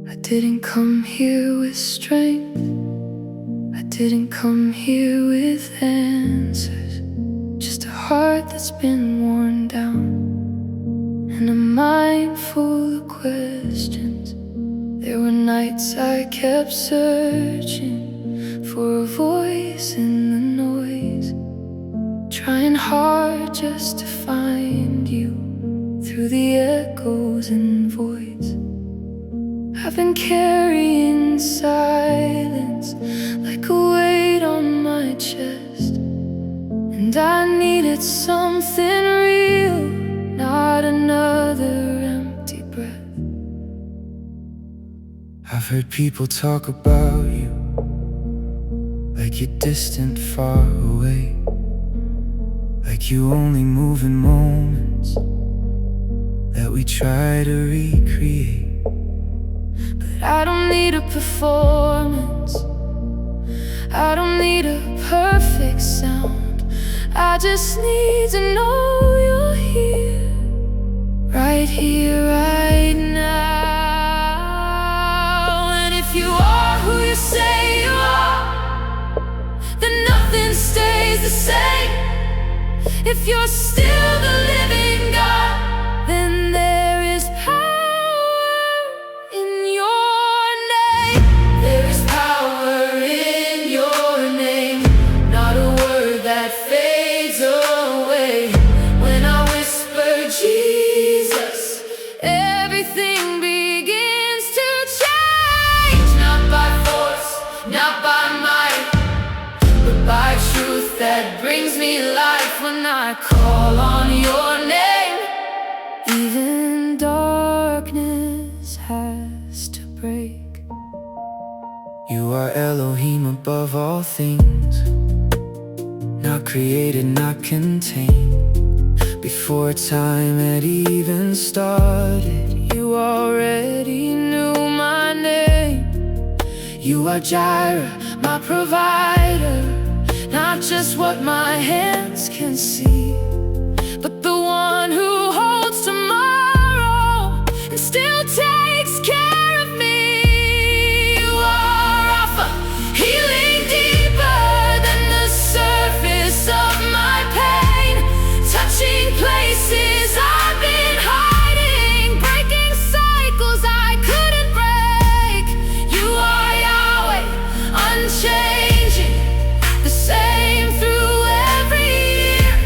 I didn't come here with strength, I didn't come here with answers. Just a heart that's been worn down and a mind full of questions. There were nights I kept searching for a voice in the noise, trying hard just to find you through the echoes and voids. I've been carrying silence like a weight on my chest, and I needed something real, not another empty breath. I've heard people talk about you like you're distant, far away, like you only move in moments that we try to recreate. But I don't need a performance, I don't need a perfect sound. I just need to know you're here, right here, right now. And if you are who you say you are, then nothing stays the same. If you're still the living God, then there is power in your name. There is power in your name, not a word that fades away. When I whisper Jesus, everything begins to change. Not by force, not by might, but by truth that brings me life. When I call on your name, even darkness has to break. You are Elohim above all things, not created, not contained. Before time had even started, you already knew my name. You are Jireh, my provider, not just what my hands can see, but the one who holds tomorrow and still takes care of me. You are Rapha, healing deeper than the surface of my pain, touching places I've been hiding, breaking cycles I couldn't break. You are Yahweh, unchanging, the same through every year.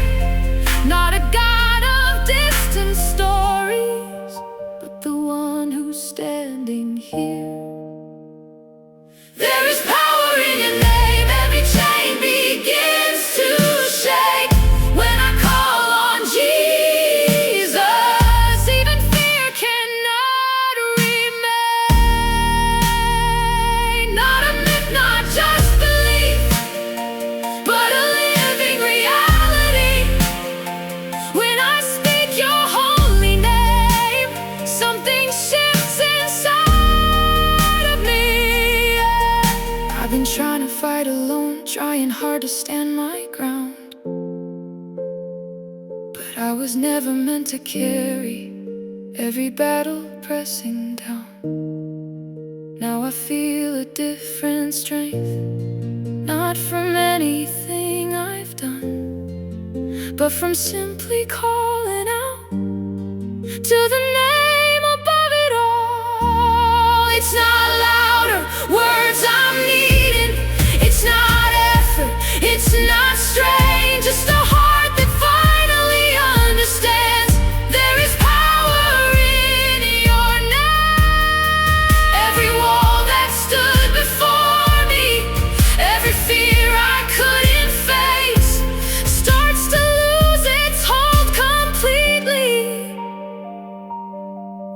Not a God of distant stories, but the one who's standing here. There is power in your name, every chain begins to shake. When I call on Jesus, even fear cannot remain. Not a myth, not just belief, but a living reality. When I speak your holy name, something shifts inside of me. I've been trying to fight alone, trying hard to stand my ground, but I was never meant to carry every battle pressing down. Now I feel a different strength, not from anything I've done, but from simply calling out to the name above it all. It's not louder words I'm needing, it's not effort, it's not strain, just a heart that finally understands. There is power in your name. Every wall that stood before me, every fear I couldn't face, starts to lose its hold completely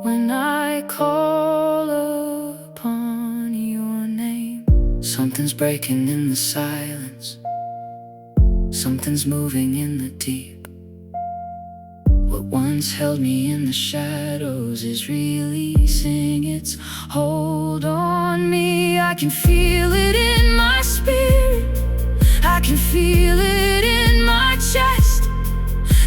when I call upon your name. Something's breaking in the silence, something's moving in the deep. What once held me in the shadows is releasing its hold on me. I can feel it in my spirit, I can feel it in my chest.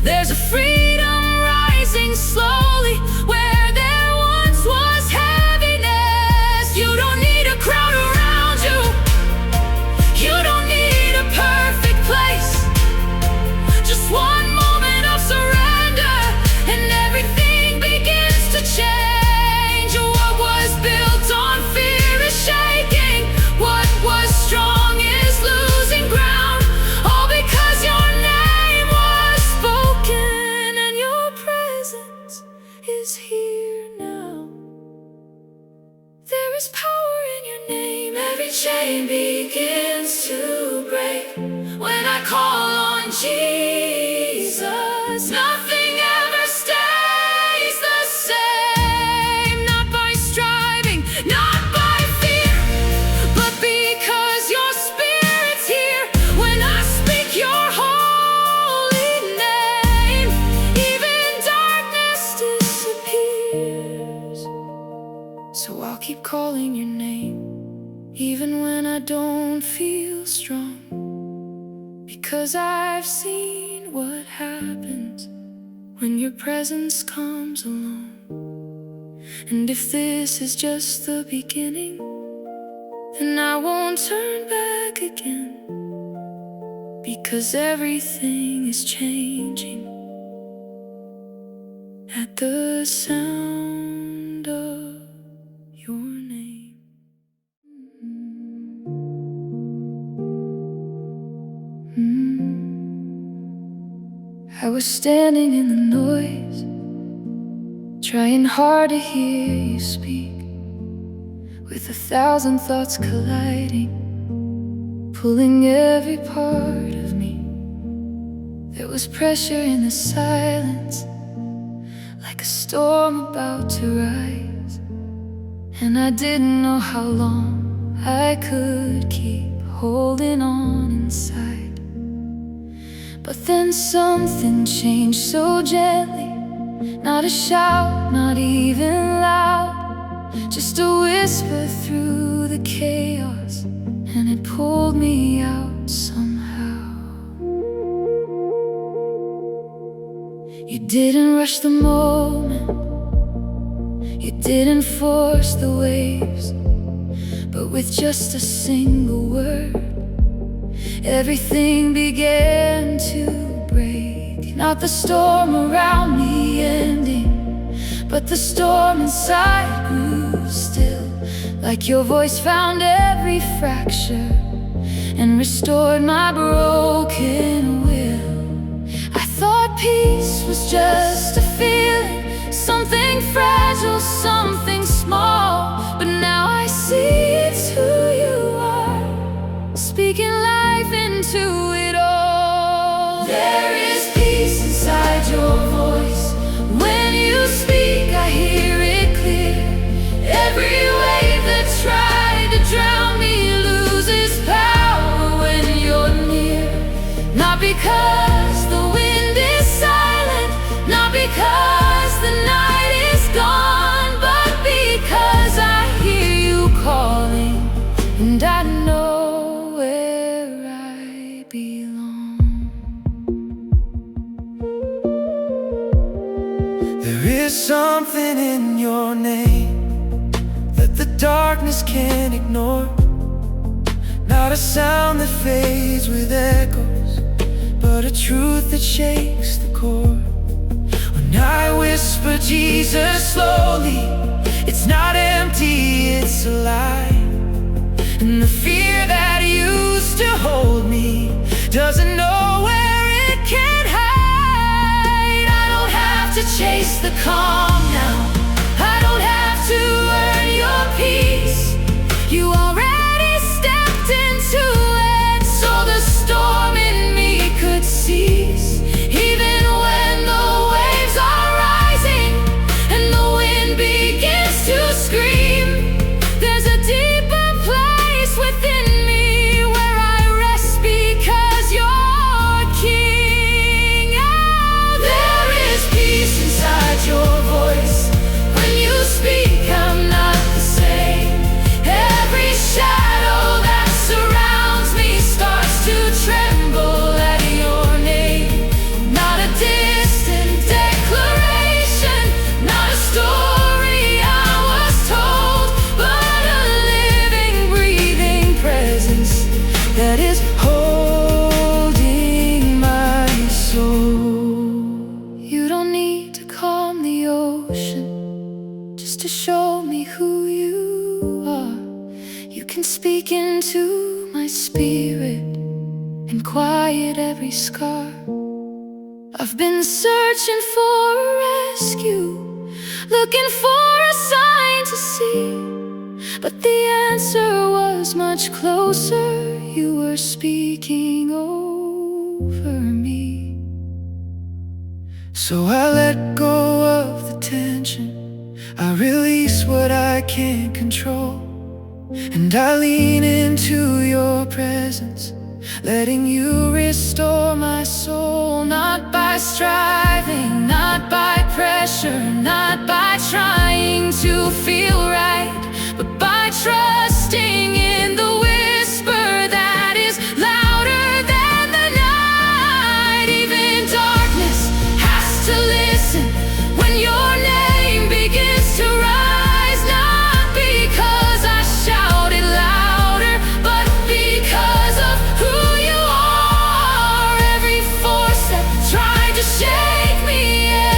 There's a freedom rising slowly where there once was heaviness. is power in your name. Every chain begins to break when I call on Jesus. Nothing ever stays the same. Not by striving, not by fear, but because your Spirit's here. When I speak your holy name, even darkness disappears. So I'll keep calling your name, even when I don't feel strong, because I've seen what happens when your presence comes along. And if this is just the beginning, then I won't turn back again, because everything is changing at the sound of your name. I was standing in the noise, trying hard to hear you speak, with 1,000 thoughts colliding, pulling every part of me. There was pressure in the silence, like a storm about to rise, and I didn't know how long I could keep holding on inside. But then something changed so gently, not a shout, not even loud, just a whisper through the chaos, and it pulled me out somehow. You didn't rush the moment, you didn't force the waves, but with just a single word, everything began to break. Not the storm around me ending, but the storm inside grew still, like your voice found every fracture and restored my broken will. I thought peace was just a feeling, something fragile, something small, but now I see it's who you are, speaking life into it all. There is peace inside your voice. When you speak, I hear it clear. Every wave that tried to drown me loses power when you're near. Not because the wind is silent, not because the night is gone, but because I hear you calling, and I know where I belong. There is something in your name that the darkness can't ignore. Not a sound that fades with echoes, but a truth that shakes the core. When I whisper Jesus slowly, it's not empty, it's alive. And the fear that used to hold me doesn't know where it can hide. I don't have to chase the calm now, I don't have to earn your peace. You already stepped into it, so the storm in me could cease. Even when the waves are rising and the wind begins to scream, there's a deeper place within me where I rest because you're king. Oh, there is peace inside your voice. When you speak, I'm not the same. Every shadow that surrounds me starts to tremble at your name. Not a distant declaration, not a story I was told, but a living, breathing presence that is holding my soul. You don't need to calm the ocean just to show me who you are. You can speak into my spirit and quiet every scar. I've been searching for a rescue, looking for a sign to see. but the answer was much closer. You were speaking over me. So I let go of the tension, I release what I can't control, and I lean into your presence, letting you restore my soul. Not by striving, not by pressure, not by trying to feel right, but by trusting in the whisper that is louder than the night. Even darkness has to listen when your name begins to rise. Not because I shout it louder, but because of who you are. Every force that tried to shake me,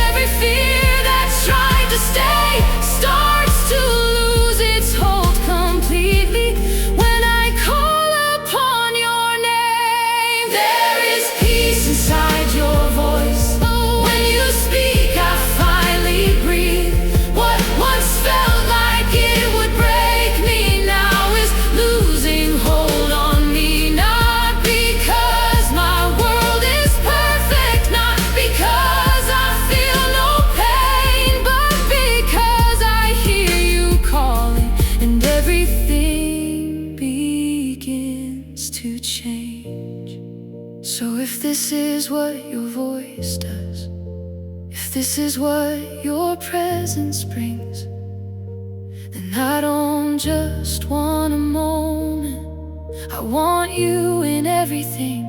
every fear that tried to stay, starts to lose its hold completely when I call upon your name. There is peace inside your voice. When you speak, I finally breathe. What once felt like it would break me now is losing hold on me. Not because my world is perfect, not because I feel no pain, but because I hear you calling, and everything begins to change. So if this is what your voice does, if this is what your presence brings, then I don't just want a moment, I want you in everything.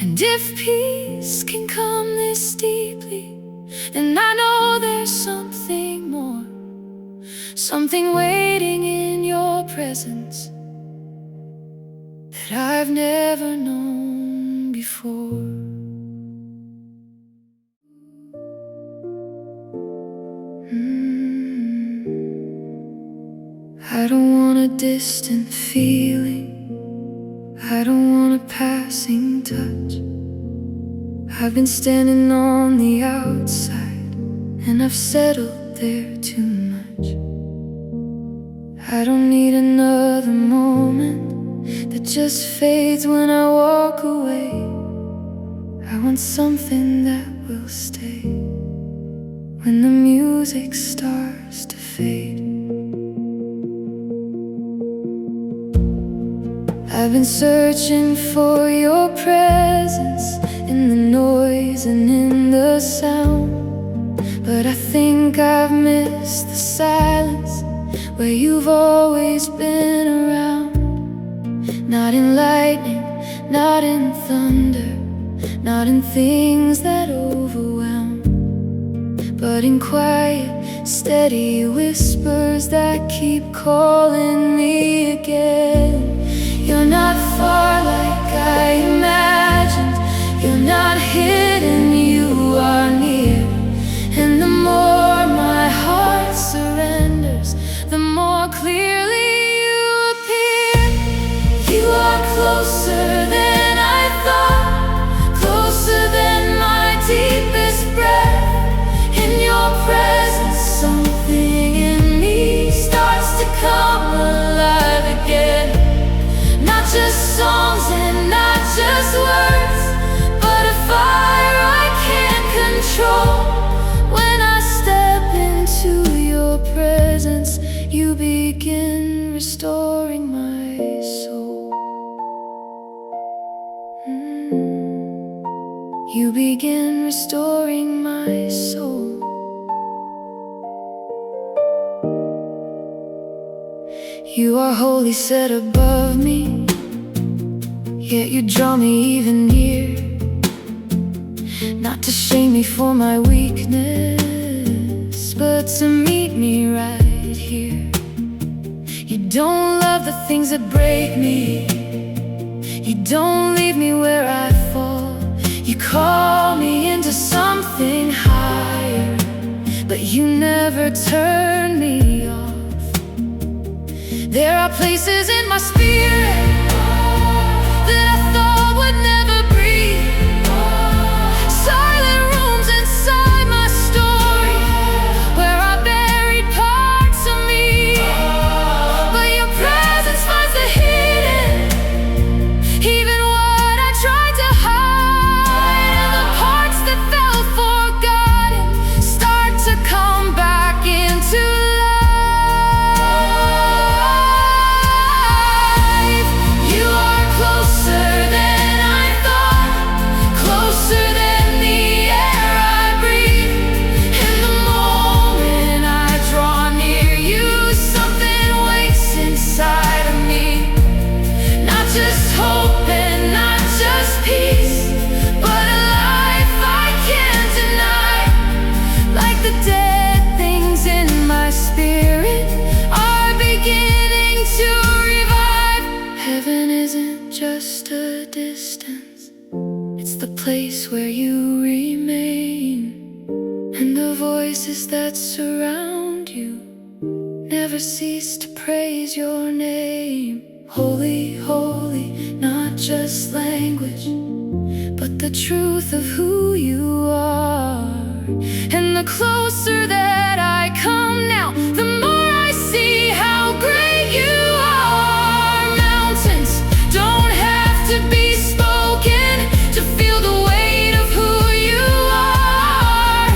And if peace can come this deeply, then I know there's something more, something waiting in your presence that I've never known before. I don't want a distant feeling, I don't want a passing touch. I've been standing on the outside, and I've settled there too much. I don't need another moment that just fades when I walk away. I want something that will stay when the music starts to fade. I've been searching for your presence in the noise and in the sound, but I think I've missed the silence where you've always been around. Not in lightning, not in thunder, not in things that overwhelm, but in quiet, steady whispers that keep calling me again. You're not far like I imagined, you're not hidden, you are near. And the more my heart surrenders, the more clearly you appear. You are closer than I thought, closer than my deepest breath. In your presence, something in me starts to come alive again. Not just songs and not just words, but a fire I can't control. When I step into your presence, you begin restoring my soul. You begin restoring my soul. You are wholly set above me, yet you draw me even near. Not to shame me for my weakness, but to meet me right here. You don't love the things that break me, you don't leave me where I fall. You call me into something higher, but you never turn me off. There are places in my spirit that I thought would never breathe, silent rooms inside my story where I buried parts of me. place where you remain, and the voices that surround you never cease to praise your name. Holy, holy, not just language, but the truth of who you are. And the closer that I come now, the more I see how great you are. Mountains don't have to be spoken to feel the weight of who you are.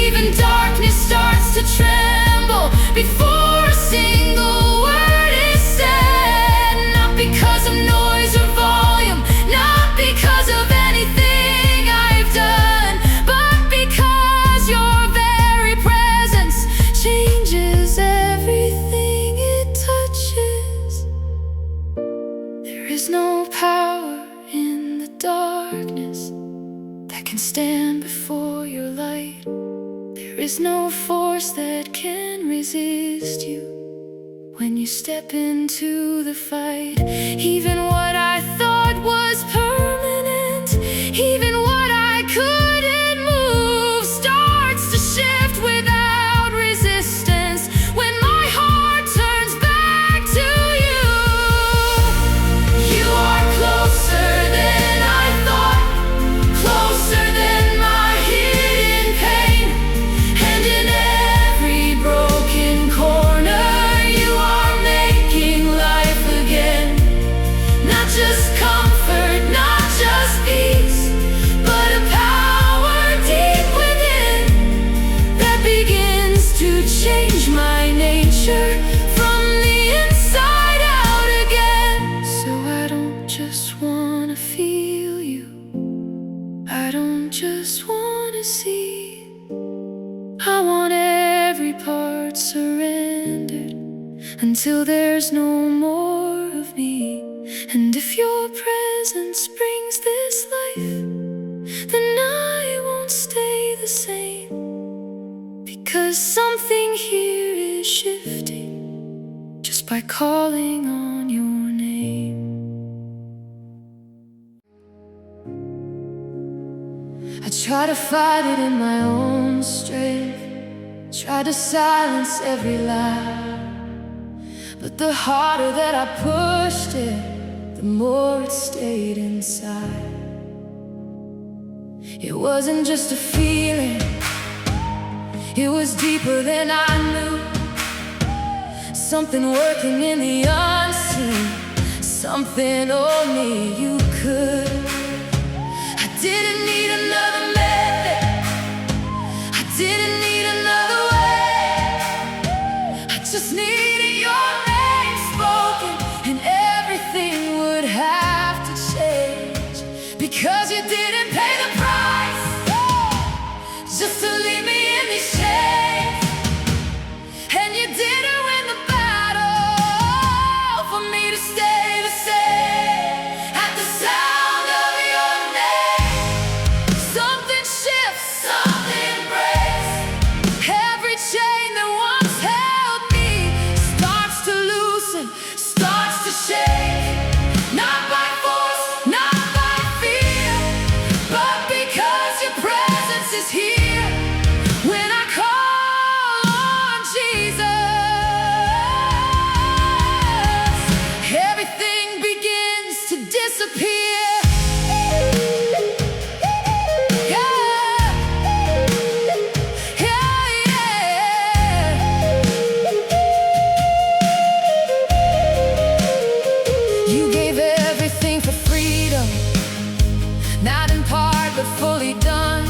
Even darkness starts to tremble before a single word is said. Not because of noise or volume, not because of anything I've done, but because your very presence changes everything it touches. There is no power in the darkness that can stand before your light. There is no force that can resist you when you step into the fight. Even what I thought was permanent, even what I couldn't move, starts to shift without resistance when my heart turns back to you. You are closer than I thought, closer than my hidden pain, and in every broken corner you are making life again. Not just comfort, not just peace, but a power deep within that begins to change my nature from the inside out again. So I don't just wanna feel you, I don't just wanna see, I want every part surrendered until there's no more of me. And if your presence brings this life, then I won't stay the same, because something here is shifting just by calling on your name. I try to fight it in my own strength, try to silence every lie, but the harder that I pushed it, the more it stayed inside. It wasn't just a feeling, it was deeper than I knew. Something working in the unseen, something only you could. I didn't need another method, I didn't need another way, I just needed your name spoken, and everything would have to change. Because you didn't pay the price just to leave me in these chains, and you didn't win the battle for me to stay the same. At the sound of your name, something shifts, something breaks. Every chain that once held me starts to loosen, starts to shake. Not by force, not by fear, but because your presence is here. When I call on Jesus, everything begins to disappear. Yeah, yeah, yeah. You gave everything for freedom, not in part but fully done.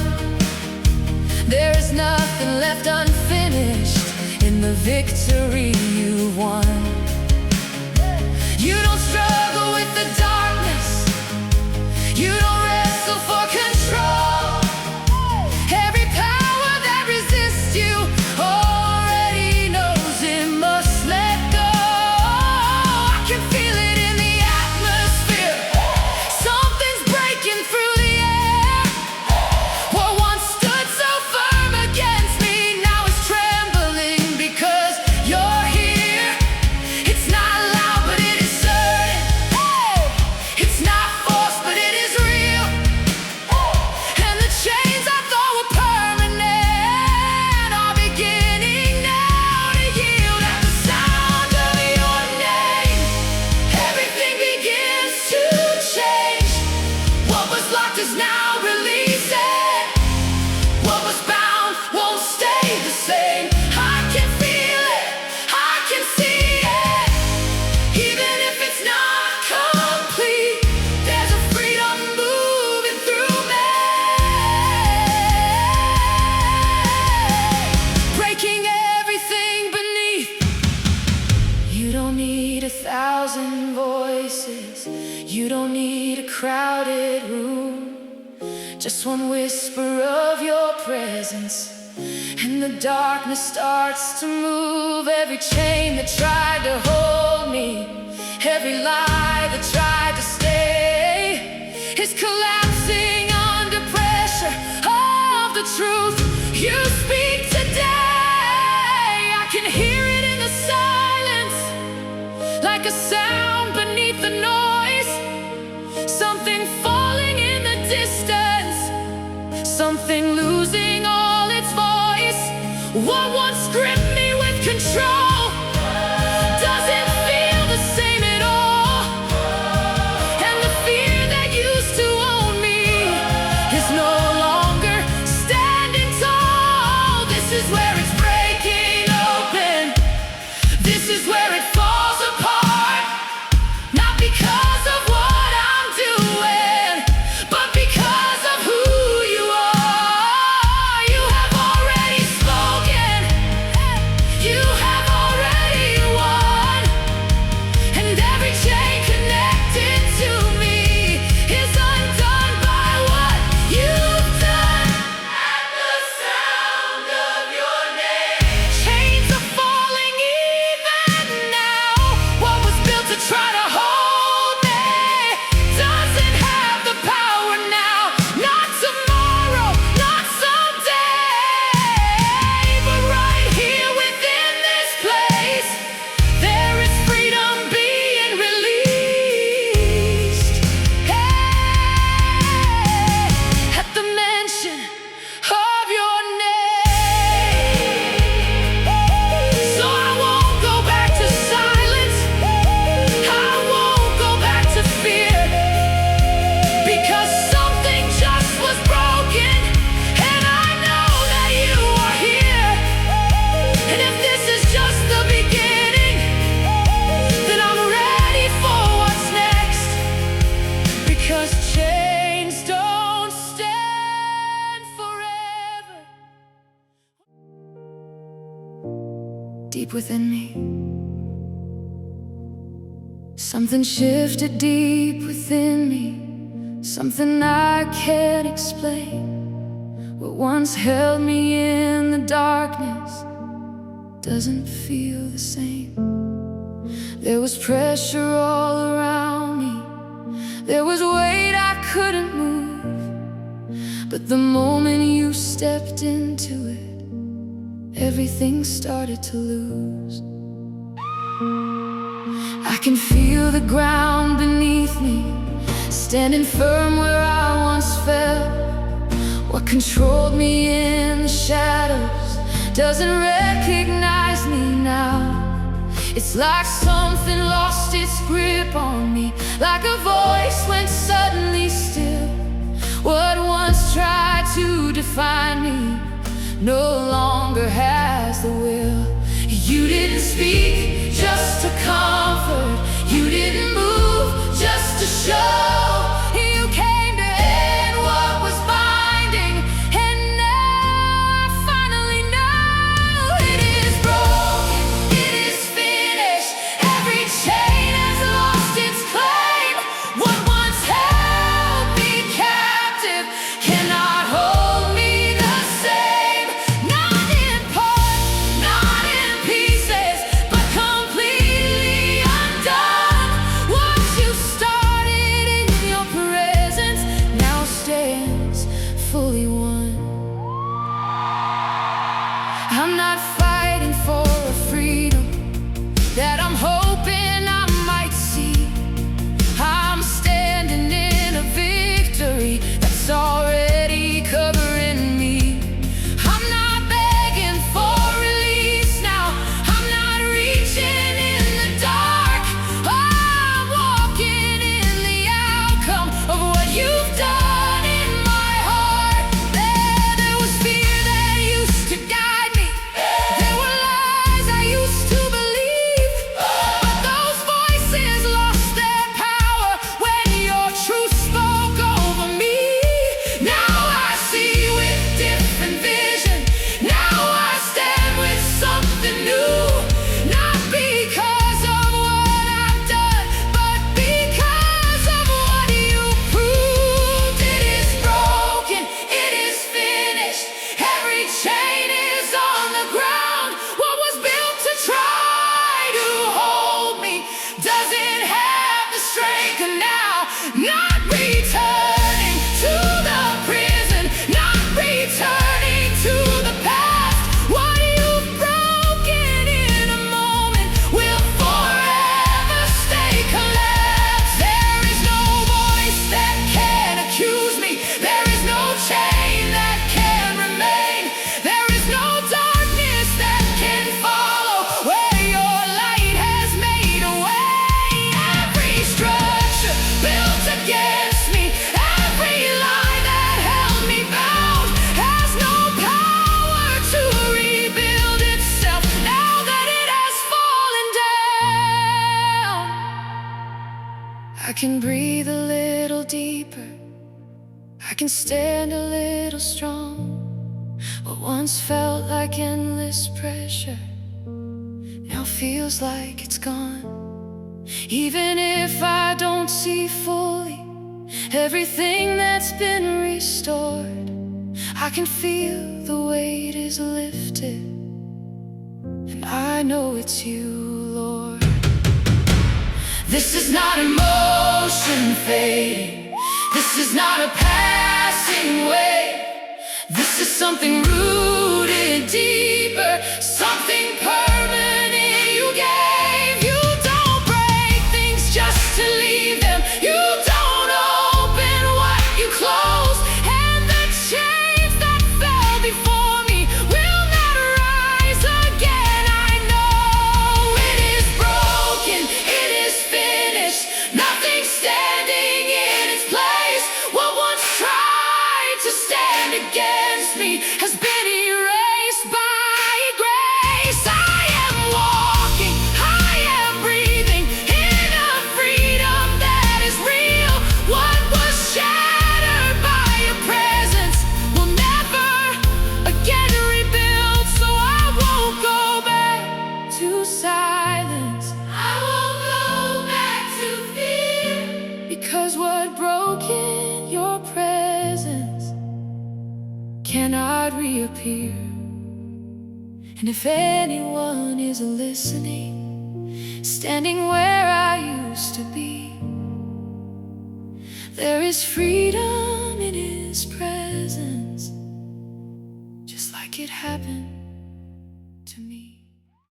There is nothing left unfinished in the victory you won. You don't struggle with the darkness, you don't wrestle for control. Every power that resists you already knows it must let go. I can feel it in the atmosphere, something's breaking through the air. What once stood so firm against me now is trembling, because you're here. is. You don't need a crowded room, just one whisper of your presence, and the darkness starts to move. Every chain that tried to hold me, every lie that tried to stay, is collapsing under pressure of the truth you speak today. I can hear it in the silence, like a sound beneath the noise. Something falling in the distance, something losing all its voice. What once gripped me with control doesn't feel the same at all, and the fear that used to own me is no longer standing tall. This is where it's breaking open. This is where it falls apart. Not because of what I'm doing, but because of who you are. You have already spoken. You have already won. And every chain connected to me is undone by what you've done. At the sound of your name, chains are falling even now. What was built to try to hold me doesn't have the power now. Not tomorrow, not someday, but right here within this place, there is freedom being released. Hey, at the mention of your name. So I won't go back to silence, I won't go back to fear, because something just was broken, and I know that you are here. And if this is just the beginning, then I'm ready for what's next, because chains don't stand forever. Deep within me, something shifted deep within me, something I can't explain. What once held me in the darkness doesn't feel the same. There was pressure all around me, there was weight I couldn't move, but the moment you stepped into it, everything started to lose. I can feel the ground beneath me, standing firm where I once fell. What controlled me in the shadows doesn't recognize me now. It's like something lost its grip on me, like a voice went suddenly still. What once tried to define me no longer has the will. You didn't speak just to comfort, you didn't move just to show. You came to end what was binding, and now I finally know it is broken, it is finished. Every chain has lost its claim. What once held me captive cannot hold me the same. Not in parts, not in pieces, but completely undone. What you started can breathe a little deeper, I can stand a little strong. What once felt like endless pressure now feels like it's gone. Even if I don't see fully everything that's been restored, I can feel the weight is lifted, and I know it's you, Lord. This is not emotion fading, this is not a passing wave. This is something rooted deeper, something permanent you gave. You don't break things just to leave them. You don't open what you close. And the chains that fell before me will not rise again. I know it is broken, it is finished. Nothing standing in its place. What once tried to stand against me has been erased by grace. I am walking, I am breathing in a freedom that is real. What was shattered by your presence will never again rebuild. So I won't go back to silence, I won't go back to fear, because what broke in your presence cannot reappear. And if anyone is listening, standing where I used to be, there is freedom in His presence, just like it happened